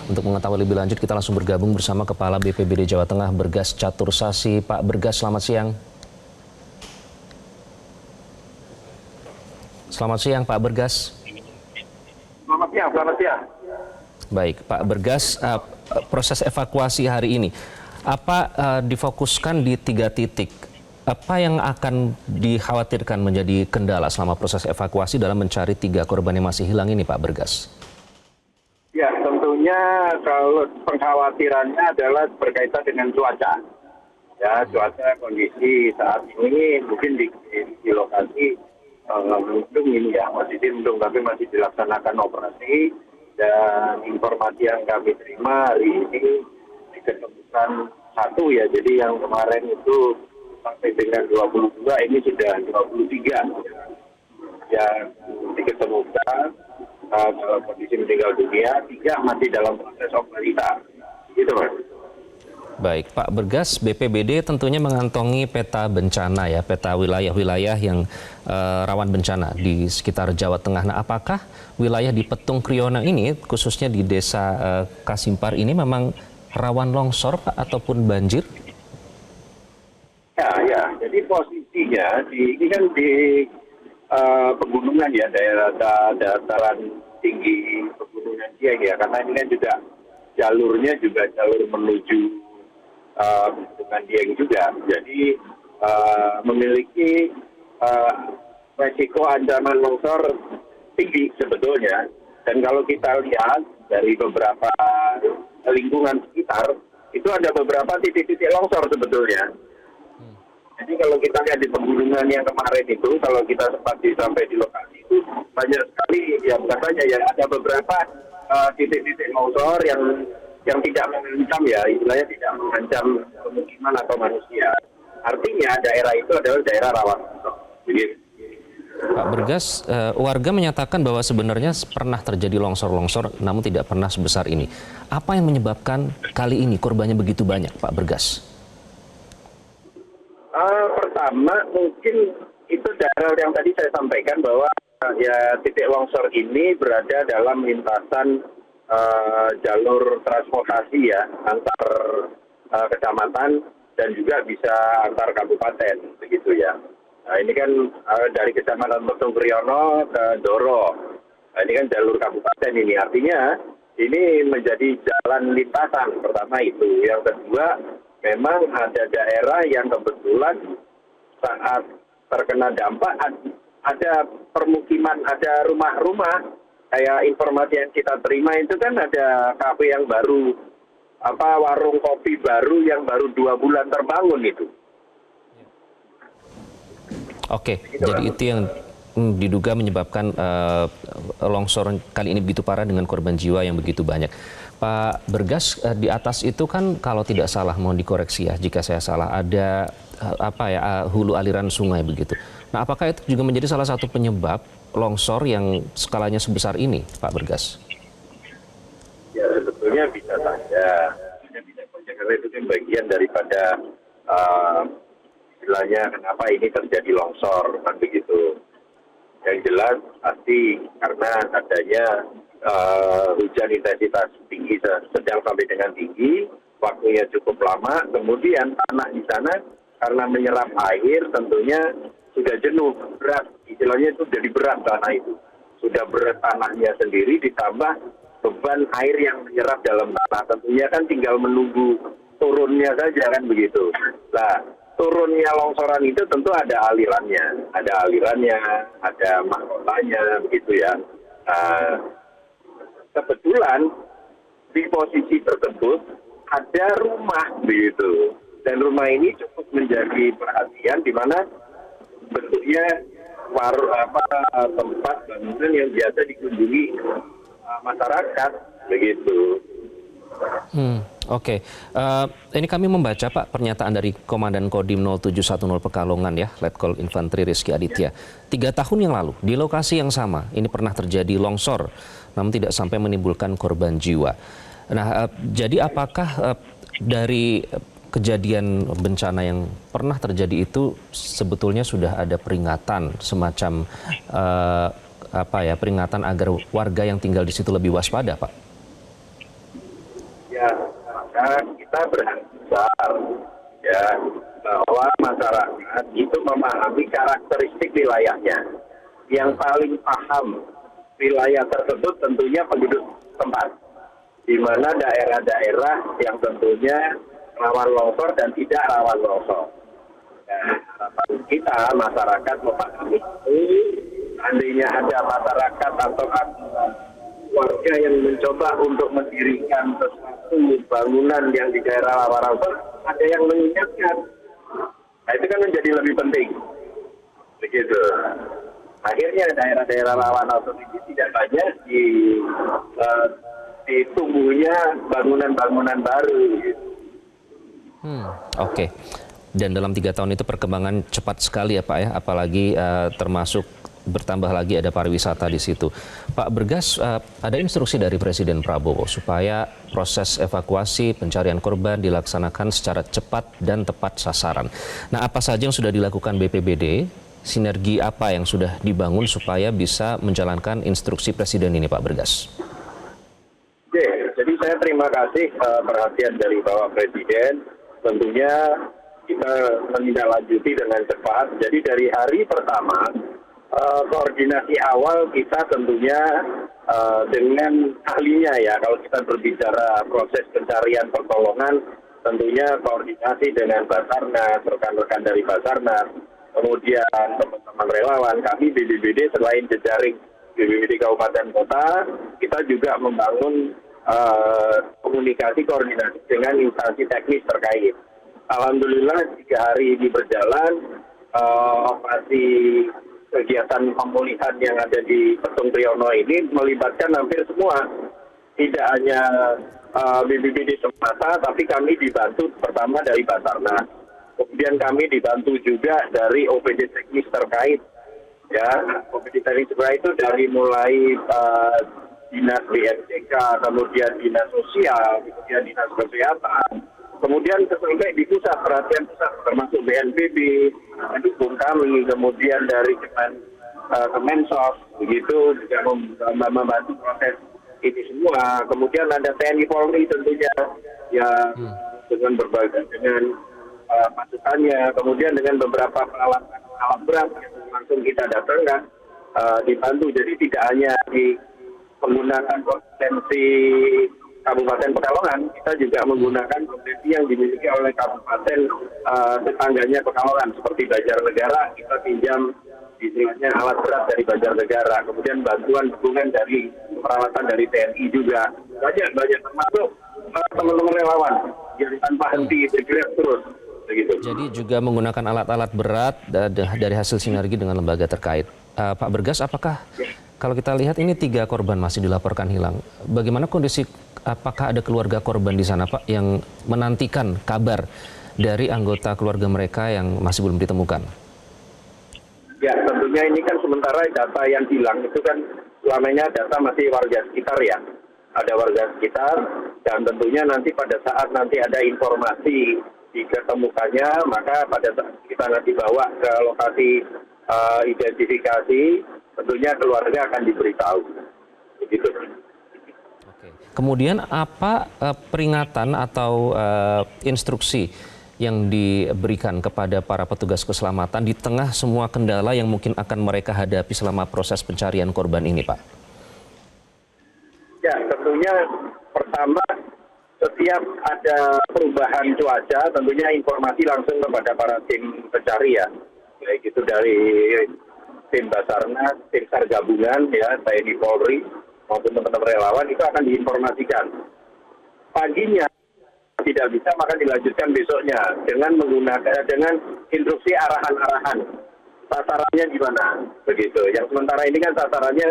Untuk mengetahui lebih lanjut, kita langsung bergabung bersama Kepala BPBD Jawa Tengah, Bergas Catursasi. Pak Bergas, selamat siang. Selamat siang, Pak Bergas. Selamat siang, selamat siang. Baik, Pak Bergas, proses evakuasi hari ini, apa difokuskan di 3 titik? Apa yang akan dikhawatirkan menjadi kendala selama proses evakuasi dalam mencari 3 korban yang masih hilang ini, Pak Bergas? Ya, tentunya kalau penghawatirannya adalah berkaitan dengan cuaca. Ya, cuaca kondisi saat ini mungkin di lokasi mendung ini ya, masih mendung tapi masih dilaksanakan operasi. Dan informasi yang kami terima hari ini diketemukan 1 ya, jadi yang kemarin itu sampai dengan 22 ini sudah 23 yang diketemukan dalam kondisi meninggal dunia, 3 masih dalam proses operasi. Gitu, Mas. Baik, Pak Bergas, BPBD tentunya mengantongi peta bencana ya, peta wilayah-wilayah yang rawan bencana di sekitar Jawa Tengah. Nah, apakah wilayah di Petung Kriyono ini, khususnya di Desa Kasimpar ini memang rawan longsor, Pak, ataupun banjir? Ya, jadi posisinya ini kan di pegunungan ya, daerah dataran tinggi pegunungan Dieng ya, karena ini kan juga jalurnya juga jalur menuju pegunungan Dieng juga, jadi memiliki resiko ancaman longsor tinggi sebetulnya. Dan kalau kita lihat dari beberapa lingkungan sekitar, itu ada beberapa titik-titik longsor sebetulnya. Jadi kalau kita lihat di pegunungan yang kemarin itu, kalau kita sempat sampai di lokasi itu, banyak sekali, ya bukan banyak ya, ada beberapa titik-titik longsor yang tidak mengancam ya, istilahnya tidak mengancam pemukiman atau manusia. Artinya daerah itu adalah daerah rawan longsor. Begitu. Pak Bergas, warga menyatakan bahwa sebenarnya pernah terjadi longsor-longsor, namun tidak pernah sebesar ini. Apa yang menyebabkan kali ini korbannya begitu banyak, Pak Bergas? Pertama, mungkin itu daerah yang tadi saya sampaikan bahwa ya titik longsor ini berada dalam lintasan jalur transportasi ya, antar kecamatan dan juga bisa antar kabupaten, begitu ya. Nah, ini kan dari kecamatan Petung Kriyono ke Doro. Nah, ini kan jalur kabupaten ini, artinya ini menjadi jalan lintasan. Pertama itu. Yang kedua, memang ada daerah yang kebetulan saat terkena dampak ada permukiman, ada rumah-rumah. Kayak informasi yang kita terima itu kan ada kafe yang baru, warung kopi baru yang baru 2 bulan terbangun itu. Oke, jadi itu yang diduga menyebabkan longsor kali ini begitu parah dengan korban jiwa yang begitu banyak. Pak Bergas, di atas itu kan kalau tidak salah, mohon dikoreksi ya jika saya salah, ada hulu aliran sungai begitu. Nah, apakah itu juga menjadi salah satu penyebab longsor yang skalanya sebesar ini, Pak Bergas? Ya, sebetulnya bisa saja. Karena itu kan bagian daripada istilahnya kenapa ini terjadi longsor, kan begitu. Yang jelas pasti karena adanya hujan intensitas tinggi, sedang sampai dengan tinggi, waktunya cukup lama, kemudian tanah di sana karena menyerap air tentunya sudah jenuh, berat, istilahnya itu jadi berat tanah itu. Sudah berat tanahnya sendiri ditambah beban air yang menyerap dalam tanah, tentunya kan tinggal menunggu turunnya saja kan begitu. Nah, turunnya longsoran itu tentu ada alirannya, ada mahkotanya begitu ya. Kebetulan di posisi tersebut ada rumah begitu, dan rumah ini cukup menjadi perhatian di mana bentuknya tempat bangunan yang biasa dikunjungi masyarakat begitu. Oke. Ini kami membaca, Pak, pernyataan dari Komandan Kodim 0710 Pekalongan ya, Letkol Infanteri Rizky Aditya. 3 tahun yang lalu di lokasi yang sama ini pernah terjadi longsor, namun tidak sampai menimbulkan korban jiwa. Nah, jadi apakah dari kejadian bencana yang pernah terjadi itu sebetulnya sudah ada peringatan semacam peringatan agar warga yang tinggal di situ lebih waspada, Pak? Ya, maka kita berharap besar ya bahwa masyarakat itu memahami karakteristik wilayahnya. Yang paling paham wilayah tersebut tentunya penduduk tempat, di mana daerah-daerah yang tentunya rawan longsor dan tidak rawan longsor. Nah, harapan kita masyarakat memahami itu. Seandainya ada masyarakat atau warga yang mencoba untuk mendirikan sesuatu bangunan yang di daerah rawan longsor, ada yang mengingatkan. Nah, itu kan menjadi lebih penting. Begitu. Akhirnya daerah-daerah rawan longsor ini tidak banyak di tumbuhnya bangunan-bangunan baru. Gitu. Oke. Dan dalam 3 tahun itu perkembangan cepat sekali ya Pak ya, apalagi termasuk bertambah lagi ada pariwisata di situ. Pak Bergas, ada instruksi dari Presiden Prabowo supaya proses evakuasi pencarian korban dilaksanakan secara cepat dan tepat sasaran. Nah, apa saja yang sudah dilakukan BPBD? Sinergi apa yang sudah dibangun supaya bisa menjalankan instruksi Presiden ini, Pak Bergas? Oke, jadi saya terima kasih perhatian dari Bapak Presiden. Tentunya kita menindaklanjuti dengan cepat. Jadi dari hari pertama, koordinasi awal kita tentunya dengan ahlinya ya. Kalau kita berbicara proses pencarian pertolongan, tentunya koordinasi dengan Basarnas, rekan-rekan dari Basarnas, kemudian teman-teman relawan, kami BPBD selain jejaring BPBD Kabupaten Kota, kita juga membangun komunikasi koordinasi dengan instansi teknis terkait. Alhamdulillah 3 hari ini berjalan, operasi kegiatan pemulihan yang ada di Petung Priyono ini melibatkan hampir semua, tidak hanya BPBD semata, tapi kami dibantu pertama dari Basarnas, kemudian kami dibantu juga dari OPD teknis terkait, ya OPD teknis terkait itu dari mulai Dinas BMCK, kemudian Dinas Sosial, kemudian Dinas Kesehatan, kemudian sampai di pusat, perhatian pusat, termasuk BNPB, mendukung kami, kemudian dari Kemensos, begitu juga membantu proses ini semua. Kemudian ada TNI Polri tentunya, ya dengan berbagai, dengan masukannya, kemudian dengan beberapa peralatan alat berat yang langsung kita datangkan, dibantu. Jadi tidak hanya menggunakan kompetensi Kabupaten Pekalongan, kita juga menggunakan kompetensi yang dimiliki oleh kabupaten tetangganya Pekalongan, seperti Banjarnegara, kita pinjam istilahnya alat berat dari Banjarnegara, kemudian bantuan dukungan dari peralatan dari TNI juga, banyak termasuk teman-teman relawan yang tanpa henti bergerak terus. Begitu. Jadi juga menggunakan alat-alat berat dari hasil sinergi dengan lembaga terkait. Pak Bergas, apakah kalau kita lihat ini 3 korban masih dilaporkan hilang. Bagaimana kondisi, apakah ada keluarga korban di sana Pak yang menantikan kabar dari anggota keluarga mereka yang masih belum ditemukan? Ya, tentunya ini kan sementara data yang hilang itu kan selamanya data masih warga sekitar ya. Ada warga sekitar dan tentunya nanti pada saat nanti ada informasi diketemukannya, maka pada saat kita nanti bawa ke lokasi identifikasi, tentunya keluarga akan diberitahu. Begitu. Oke. Kemudian apa peringatan atau instruksi yang diberikan kepada para petugas keselamatan di tengah semua kendala yang mungkin akan mereka hadapi selama proses pencarian korban ini, Pak? Ya, tentunya pertama setiap ada perubahan cuaca, tentunya informasi langsung kepada para tim pencari ya. Baik itu dari tim Basarnas, tim SAR gabungan ya, TNI Polri maupun teman-teman relawan itu akan diinformasikan. Paginya tidak bisa, maka dilanjutkan besoknya dengan instruksi arahan-arahan. Sasarannya di mana? Begitu. Yang sementara ini kan sasarannya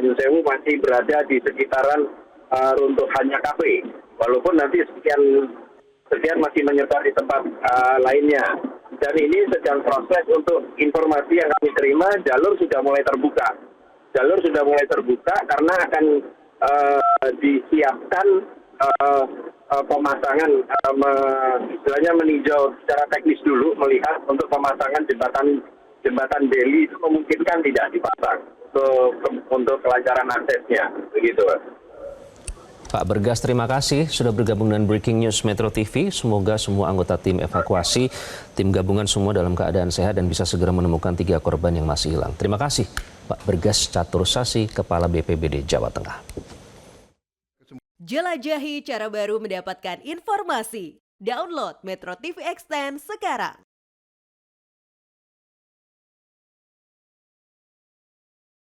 Nyun Sewu masih berada di sekitaran runtuhannya kafe. Walaupun nanti sekian masih menyebar di tempat lainnya. Dan ini sedang proses untuk informasi yang kami terima, jalur sudah mulai terbuka. Jalur sudah mulai terbuka karena akan disiapkan pemasangan, istilahnya meninjau secara teknis dulu, melihat untuk pemasangan jembatan Beli itu memungkinkan tidak dipasang untuk kelancaran aksesnya, begitu. Pak Bergas, terima kasih sudah bergabung dengan Breaking News Metro TV. Semoga semua anggota tim evakuasi, tim gabungan semua dalam keadaan sehat dan bisa segera menemukan 3 korban yang masih hilang. Terima kasih Pak Bergas Catursasi, Kepala BPBD Jawa Tengah. Jelajahi cara baru mendapatkan informasi. Download Metro TV Extend sekarang.